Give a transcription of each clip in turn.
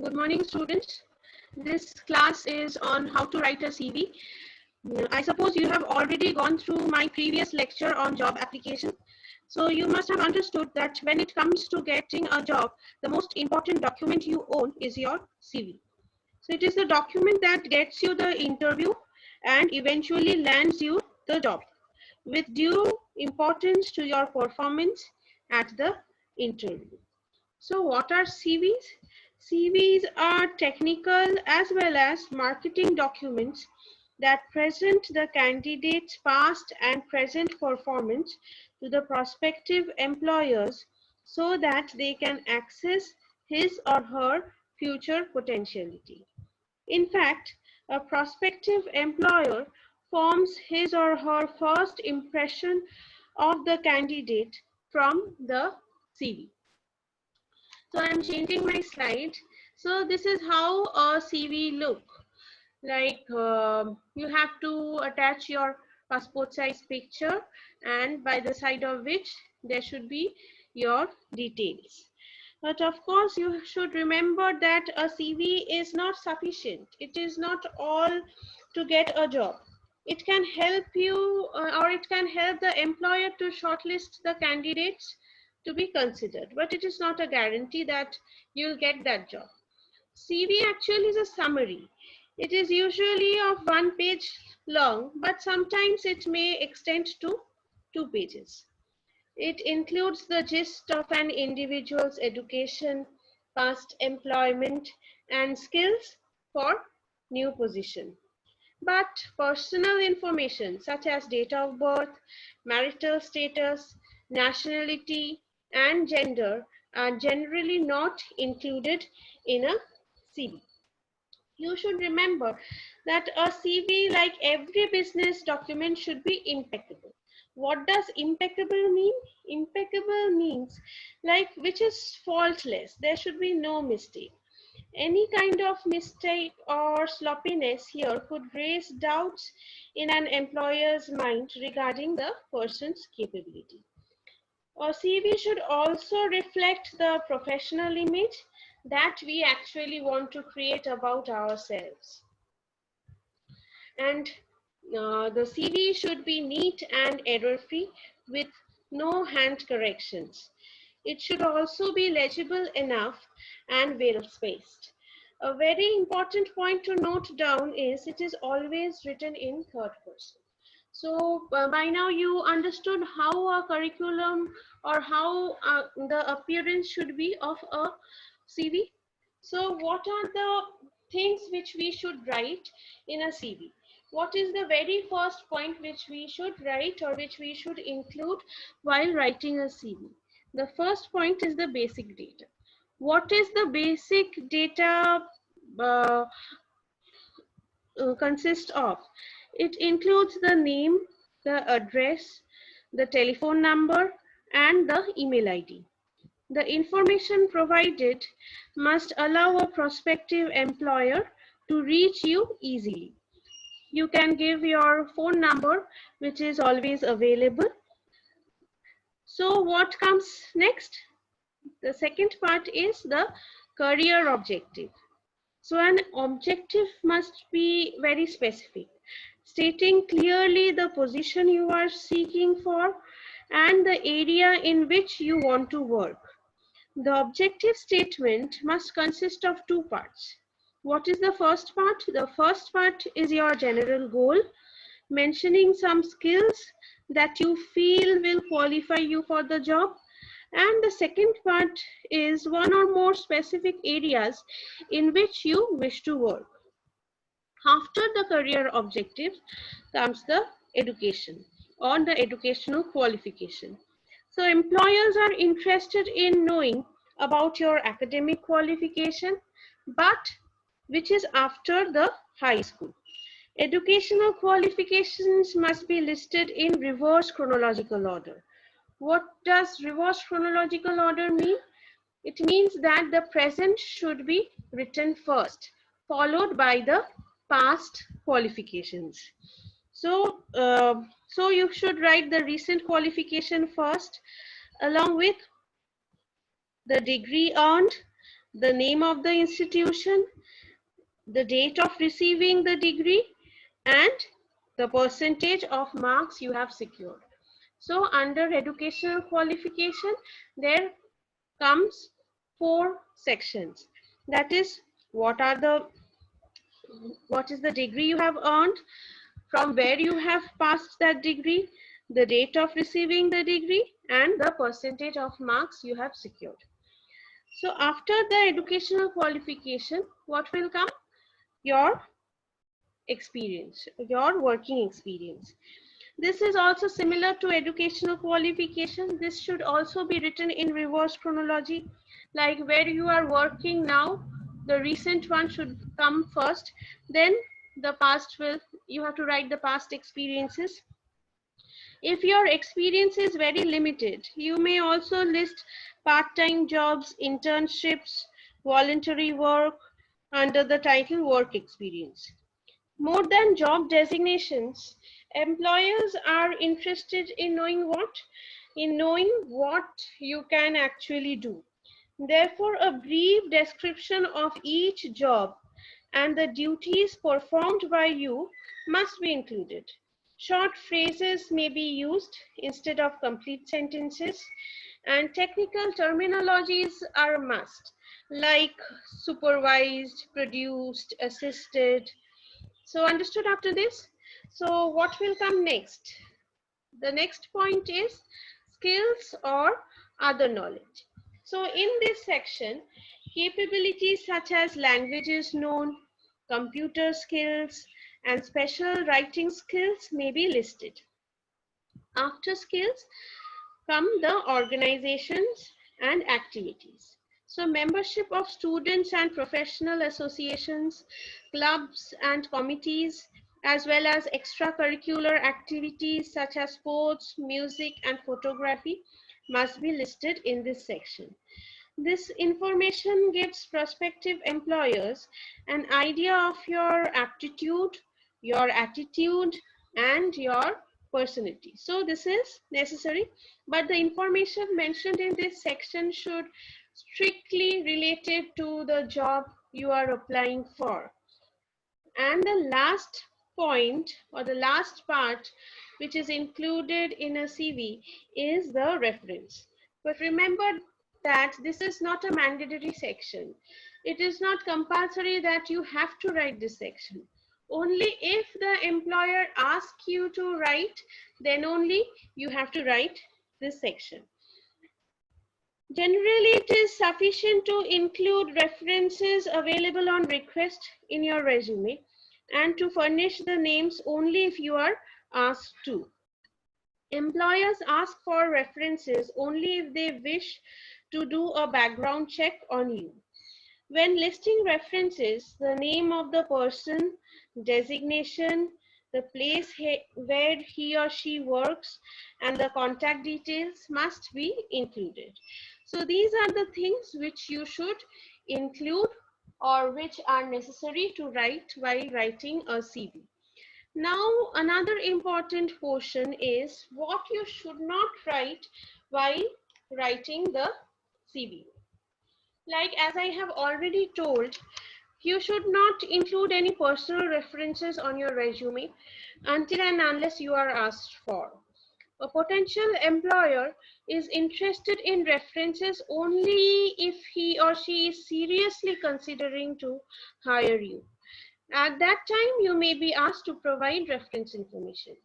Good morning, students. This class is on how to write a CV. I suppose you have already gone through my previous lecture on job application. So you must have understood that when it comes to getting a job, the most important document you own is your CV. So it is the document that gets you the interview and eventually lands you the job with due importance to your performance at the interview. So what are CVs? CVs are technical as well as marketing documents that present the candidate's past and present performance to the prospective employers so that they can access his or her future potentiality. In fact, a prospective employer forms his or her first impression of the candidate from the CV. So I'm changing my slide. So this is how a CV look like. You have to attach your passport size picture, and by the side of which there should be your details. But of course, you should remember that a CV is not sufficient. It is not all to get a job. It can help you or it can help the employer to shortlist the candidates to be considered, but it is not a guarantee that you'll get that job. CV actually is a summary. It is usually of 1 page long, but sometimes it may extend to 2 pages. It includes the gist of an individual's education, past employment, and skills for new position. But personal information such as date of birth, marital status, nationality, and gender are generally not included in a CV. You should remember that a CV, like every business document, should be impeccable. What does impeccable mean? Impeccable means like which is faultless. There should be no mistake. Any kind of mistake or sloppiness here could raise doubts in an employer's mind regarding the person's capability. A CV should also reflect the professional image that we actually want to create about ourselves. And the CV should be neat and error-free with no hand corrections. It should also be legible enough and well spaced. A very important point to note down is it is always written in third person. So by now you understood how a curriculum or how the appearance should be of a CV. So what are the things which we should write in a CV? What is the very first point which we should write or which we should include while writing a CV? The first point is the basic data. What is the basic data uh, consist of? It includes the name, the address, the telephone number, and the email ID. The information provided must allow a prospective employer to reach you easily. You can give your phone number, which is always available. So what comes next? The second part is the career objective. So an objective must be very specific, stating clearly the position you are seeking for and the area in which you want to work. The objective statement must consist of 2 parts. What is the first part? The first part is your general goal, mentioning some skills that you feel will qualify you for the job. And the second part is one or more specific areas in which you wish to work. After the career objective comes the education or the educational qualification. So employers are interested in knowing about your academic qualification, but which is after the high school. Educational qualifications must be listed in reverse chronological order. What does reverse chronological order mean? It means that the present should be written first, followed by the past qualifications. So you should write the recent qualification first, along with the degree earned, the name of the institution, the date of receiving the degree, and the percentage of marks you have secured. So under educational qualification, there comes 4 sections. That is, what is the degree you have earned, from where you have passed that degree, the date of receiving the degree, and the percentage of marks you have secured. So after the educational qualification, what will come? Your experience, your working experience. This is also similar to educational qualification. This should also be written in reverse chronology, like where you are working now, the recent one should come first, then the past will, you have to write the past experiences. If your experience is very limited, you may also list part-time jobs, internships, voluntary work under the title work experience. More than job designations, employers are interested in knowing what? In knowing what you can actually do. Therefore, a brief description of each job and the duties performed by you must be included. Short phrases may be used instead of complete sentences, and technical terminologies are a must, like supervised, produced, assisted. So understood after this? So what will come next? The next point is skills or other knowledge. So in this section, capabilities such as languages known, computer skills, and special writing skills may be listed. After skills come the organizations and activities. So membership of students and professional associations, clubs and committees, as well as extracurricular activities such as sports, music, and photography must be listed in this section. This information gives prospective employers an idea of your aptitude, your attitude, and your personality. So this is necessary, but the information mentioned in this section should strictly related to the job you are applying for. And the last point, or the last part which is included in a CV, is the reference. But remember that this is not a mandatory section. It is not compulsory that you have to write this section. Only if the employer asks you to write, then only you have to write this section. Generally, it is sufficient to include references available on request in your resume and to furnish the names only if you are asked to. Employers ask for references only if they wish to do a background check on you. When listing references, the name of the person, designation, the place where he or she works, and the contact details must be included. So these are the things which you should include or which are necessary to write while writing a CV. Now, another important portion is what you should not write while writing the CV. Like as I have already told, you should not include any personal references on your resume until and unless you are asked for. A potential employer is interested in references only if he or she is seriously considering to hire you. At that time, you may be asked to provide reference information.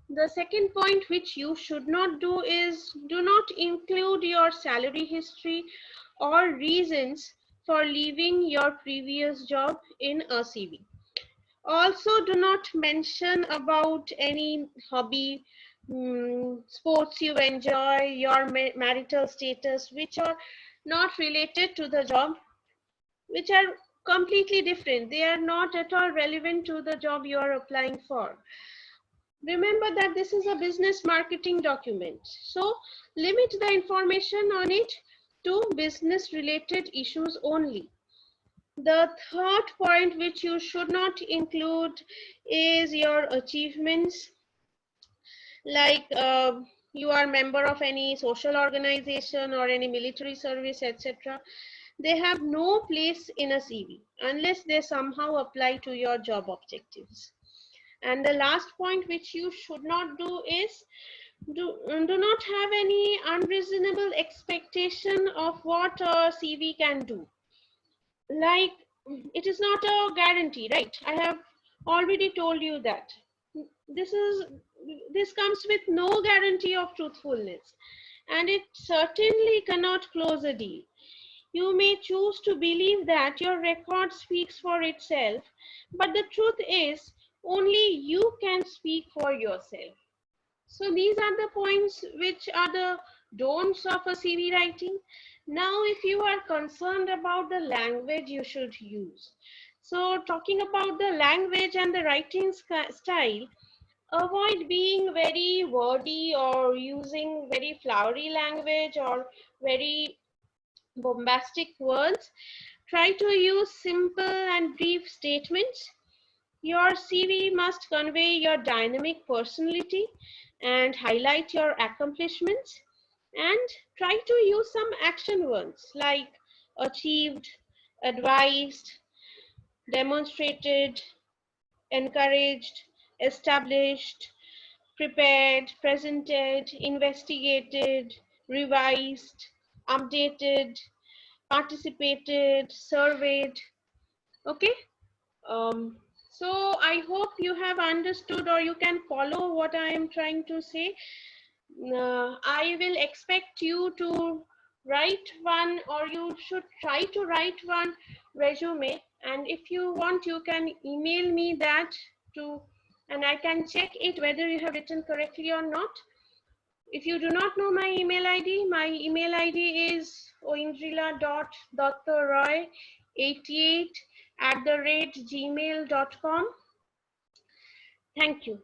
The second point which you should not do is do not include your salary history or reasons for leaving your previous job in a CV. Also, do not mention about any hobby, sports you enjoy, your marital status, which are not related to the job, which are completely different. They are not at all relevant to the job you are applying for. Remember that this is a business marketing document. So limit the information on it to business related issues only. The third point which you should not include is your achievements, like you are member of any social organization or any military service, etc. they have no place in a CV unless they somehow apply to your job objectives. And the last point which you should not do is do not have any unreasonable expectation of what a CV can do. Like, it is not a guarantee, right? I have already told you that this is this comes with no guarantee of truthfulness, and it certainly cannot close a deal. You may choose to believe that your record speaks for itself, but the truth is only you can speak for yourself. So these are the points which are the don'ts of a CV writing. Now, if you are concerned about the language you should use. So talking about the language and the writing style, avoid being very wordy or using very flowery language or very bombastic words. Try to use simple and brief statements. Your CV must convey your dynamic personality and highlight your accomplishments, and try to use some action words like achieved, advised, demonstrated, encouraged, established, prepared, presented, investigated, revised, updated, participated, surveyed. Okay. Um, so I hope you have understood or you can follow what I am trying to say. I will expect you to write one, or you should try to write one resume. And if you want, you can email me that to, and I can check it whether you have written correctly or not. If you do not know my email ID is oindrila.dttoroy88 @gmail.com. Thank you.